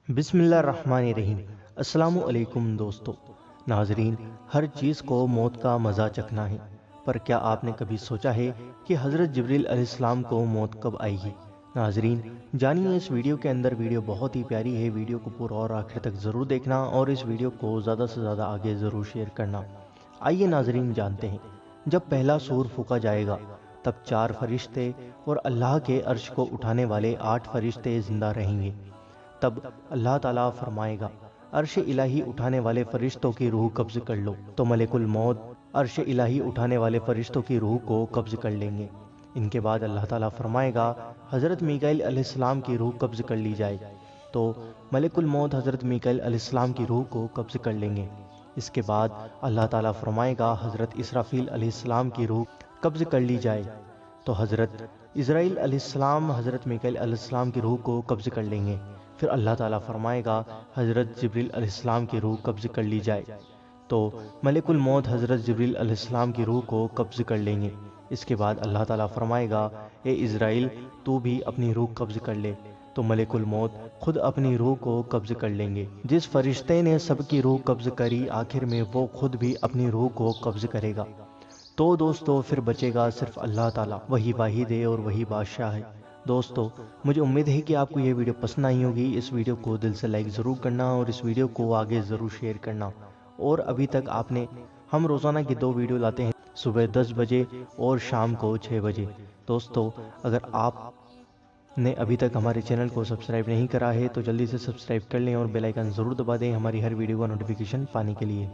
بسم اللہ الرحمن الرحیم۔ السلام علیکم دوستو۔ ناظرین، ہر چیز کو موت کا مزہ چکھنا ہے، پر کیا آپ نے کبھی سوچا ہے کہ حضرت جبریل علیہ السلام کو موت کب آئے گی؟ ناظرین جانیے اس ویڈیو کے اندر۔ ویڈیو بہت ہی پیاری ہے، ویڈیو کو پورا اور آخر تک ضرور دیکھنا اور اس ویڈیو کو زیادہ سے زیادہ آگے ضرور شیئر کرنا۔ آئیے ناظرین جانتے ہیں، جب پہلا سور پھونکا جائے گا تب 4 فرشتے اور اللہ کے عرش کو اٹھانے والے 8 فرشتے زندہ رہیں گے۔ تب اللہ تعالیٰ فرمائے گا، عرش الہی اٹھانے والے فرشتوں کی روح قبض کر لو، تو ملک الموت عرش الہی اٹھانے والے فرشتوں کی روح کو قبض کر لیں گے۔ ان کے بعد اللہ تعالیٰ فرمائے گا، حضرت میکائیل علیہ السلام کی روح قبض کر لی جائے، تو ملک الموت حضرت میکائیل علیہ السلام کی روح کو قبض کر لیں گے۔ اس کے بعد اللہ تعالیٰ فرمائے گا، حضرت اسرافیل علیہ السلام کی روح قبض کر لی جائے، تو حضرت اسرائیل علیہ السلام حضرت میکائیل علیہ السلام کی روح کو قبض کر لیں گے۔ پھر اللہ تعالیٰ فرمائے گا، حضرت جبریل علیہ السلام کی روح قبض کر لی جائے، تو ملک الموت حضرت جبریل علیہ السلام کی روح کو قبض کر لیں گے۔ اس کے بعد اللہ تعالیٰ فرمائے گا، اے اسرائیل تو بھی اپنی روح قبض کر لے، تو ملک الموت خود اپنی روح کو قبض کر لیں گے۔ جس فرشتے نے سب کی روح قبض کری، آخر میں وہ خود بھی اپنی روح کو قبض کرے گا۔ تو دوستو پھر بچے گا صرف اللہ تعالیٰ، وہی واحد ہے اور وہی بادشاہ ہے۔ دوستو مجھے امید ہے کہ آپ کو یہ ویڈیو پسند آئی ہوگی۔ اس ویڈیو کو دل سے لائک ضرور کرنا اور اس ویڈیو کو آگے ضرور شیئر کرنا۔ اور ابھی تک آپ نے، ہم روزانہ کی 2 ویڈیو لاتے ہیں، صبح 10 بجے اور شام کو 6 بجے۔ دوستو اگر آپ نے ابھی تک ہمارے چینل کو سبسکرائب نہیں کرا ہے تو جلدی سے سبسکرائب کر لیں اور بیل آئیکن ضرور دبا دیں ہماری ہر ویڈیو کا نوٹیفیکیشن پانے کے لیے۔